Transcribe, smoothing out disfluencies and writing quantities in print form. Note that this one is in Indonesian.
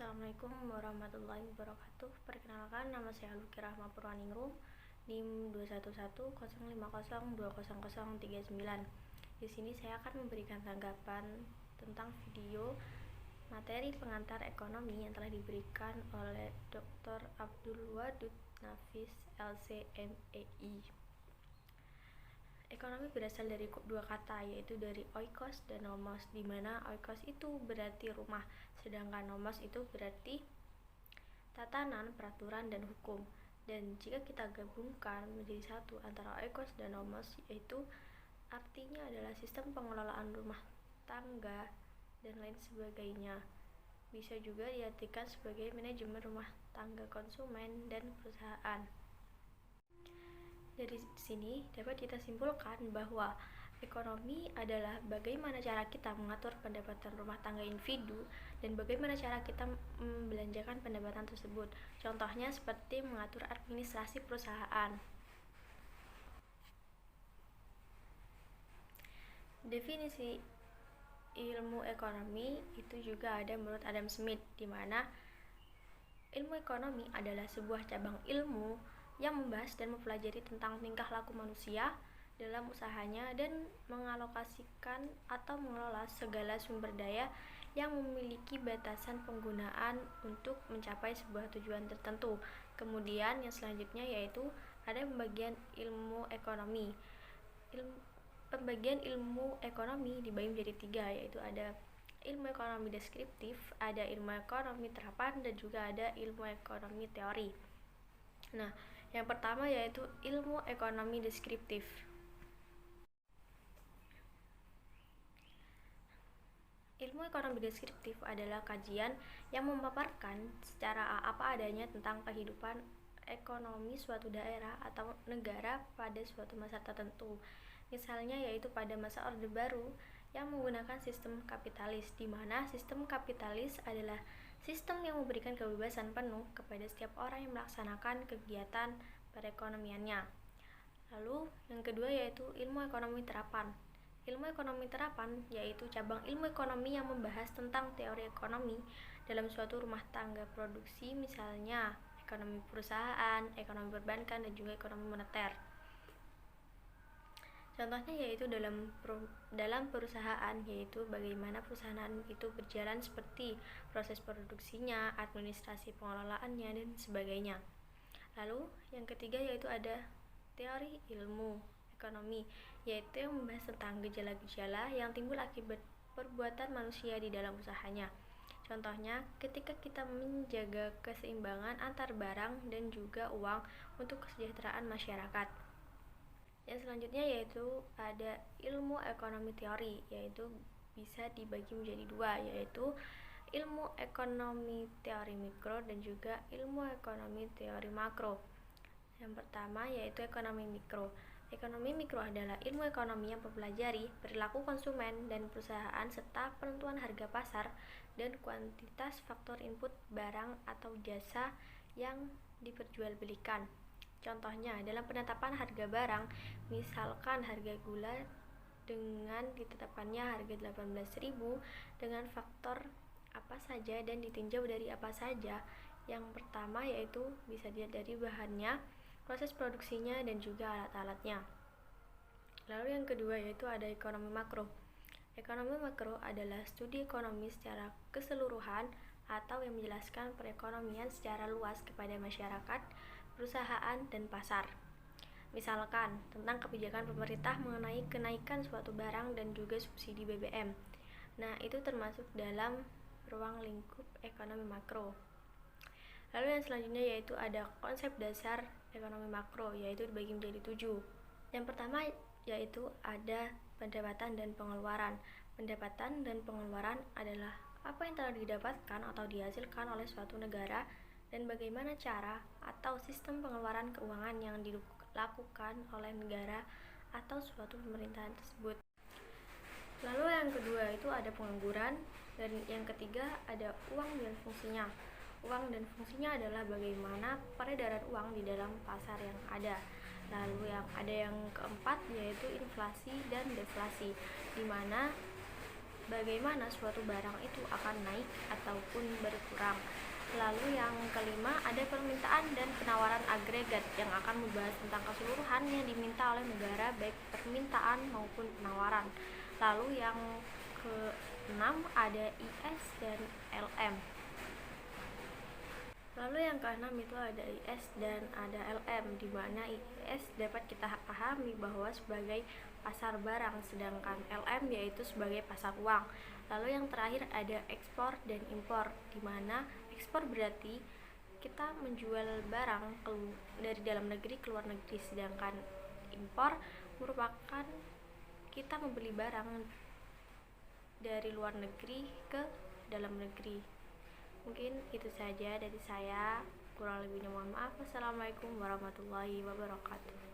Assalamualaikum warahmatullahi wabarakatuh. Perkenalkan, nama saya Luki Rahma Purwaningrum, NIM 2110502002039. Di sini saya akan memberikan tanggapan tentang video materi pengantar ekonomi yang telah diberikan oleh Dr. Abdul Wadud Nafis, LC.MEI. Ekonomi berasal dari dua kata, yaitu dari oikos dan nomos, di mana oikos itu berarti rumah, sedangkan nomos itu berarti tatanan, peraturan, dan hukum. Dan jika kita gabungkan menjadi satu antara oikos dan nomos, yaitu artinya adalah sistem pengelolaan rumah tangga dan lain sebagainya. Bisa juga diartikan sebagai manajemen rumah tangga konsumen dan perusahaan. Dari sini dapat kita simpulkan bahwa ekonomi adalah bagaimana cara kita mengatur pendapatan rumah tangga individu dan bagaimana cara kita membelanjakan pendapatan tersebut. Contohnya seperti mengatur administrasi perusahaan. Definisi ilmu ekonomi itu juga ada menurut Adam Smith, di mana ilmu ekonomi adalah sebuah cabang ilmu yang membahas dan mempelajari tentang tingkah laku manusia dalam usahanya dan mengalokasikan atau mengelola segala sumber daya yang memiliki batasan penggunaan untuk mencapai sebuah tujuan tertentu. Kemudian yang selanjutnya yaitu ada pembagian ilmu ekonomi. Pembagian ilmu ekonomi dibagi menjadi tiga, yaitu ada ilmu ekonomi deskriptif, ada ilmu ekonomi terapan, dan juga ada ilmu ekonomi teori. Nah, yang pertama yaitu ilmu ekonomi deskriptif. Ilmu ekonomi deskriptif adalah kajian yang memaparkan secara apa adanya tentang kehidupan ekonomi suatu daerah atau negara pada suatu masa tertentu. Misalnya yaitu pada masa Orde Baru yang menggunakan sistem kapitalis, di mana sistem kapitalis adalah sistem yang memberikan kebebasan penuh kepada setiap orang yang melaksanakan kegiatan perekonomiannya. Lalu yang kedua yaitu ilmu ekonomi terapan. Ilmu ekonomi terapan yaitu cabang ilmu ekonomi yang membahas tentang teori ekonomi dalam suatu rumah tangga produksi, misalnya ekonomi perusahaan, ekonomi perbankan, dan juga ekonomi moneter. Contohnya yaitu dalam perusahaan, yaitu bagaimana perusahaan itu berjalan seperti proses produksinya, administrasi pengelolaannya, dan sebagainya. Lalu yang ketiga yaitu ada teori ilmu ekonomi, yaitu yang membahas tentang gejala-gejala yang timbul akibat perbuatan manusia di dalam usahanya. Contohnya ketika kita menjaga keseimbangan antar barang dan juga uang untuk kesejahteraan masyarakat. Yang selanjutnya yaitu ada ilmu ekonomi teori, yaitu bisa dibagi menjadi dua, yaitu ilmu ekonomi teori mikro dan juga ilmu ekonomi teori makro. Yang pertama yaitu ekonomi mikro. Ekonomi mikro adalah ilmu ekonomi yang mempelajari perilaku konsumen dan perusahaan serta penentuan harga pasar dan kuantitas faktor input barang atau jasa yang diperjualbelikan. Contohnya dalam penetapan harga barang, misalkan harga gula dengan ditetapkannya harga 18.000 dengan faktor apa saja dan ditinjau dari apa saja. Yang pertama yaitu bisa dilihat dari bahannya, proses produksinya, dan juga alat-alatnya. Lalu yang kedua yaitu ada ekonomi makro. Ekonomi makro adalah studi ekonomi secara keseluruhan atau yang menjelaskan perekonomian secara luas kepada masyarakat, perusahaan, dan pasar. Misalkan tentang kebijakan pemerintah mengenai kenaikan suatu barang dan juga subsidi BBM. Nah, itu termasuk dalam ruang lingkup ekonomi makro. Lalu yang selanjutnya yaitu ada konsep dasar ekonomi makro, yaitu dibagi menjadi 7. Yang pertama yaitu ada pendapatan dan pengeluaran. Pendapatan dan pengeluaran adalah apa yang telah didapatkan atau dihasilkan oleh suatu negara dan bagaimana cara atau sistem pengeluaran keuangan yang dilakukan oleh negara atau suatu pemerintahan tersebut. Lalu yang kedua itu ada pengangguran, dan yang ketiga ada uang dan fungsinya. Uang dan fungsinya adalah bagaimana peredaran uang di dalam pasar yang ada. Lalu yang keempat yaitu inflasi dan deflasi, di mana bagaimana suatu barang itu akan naik ataupun berkurang. Lalu yang kelima, ada permintaan dan penawaran agregat yang akan membahas tentang keseluruhan yang diminta oleh negara, baik permintaan maupun penawaran. Lalu yang keenam, ada IS dan LM. Lalu yang keenam itu ada IS dan ada LM, di mana IS dapat kita pahami bahwa sebagai pasar barang, sedangkan LM yaitu sebagai pasar uang. Lalu yang terakhir ada ekspor dan impor, di mana ekspor berarti kita menjual barang dari dalam negeri ke luar negeri, sedangkan impor merupakan kita membeli barang dari luar negeri ke dalam negeri. Mungkin itu saja dari saya, kurang lebihnya mohon maaf. Wassalamualaikum warahmatullahi wabarakatuh.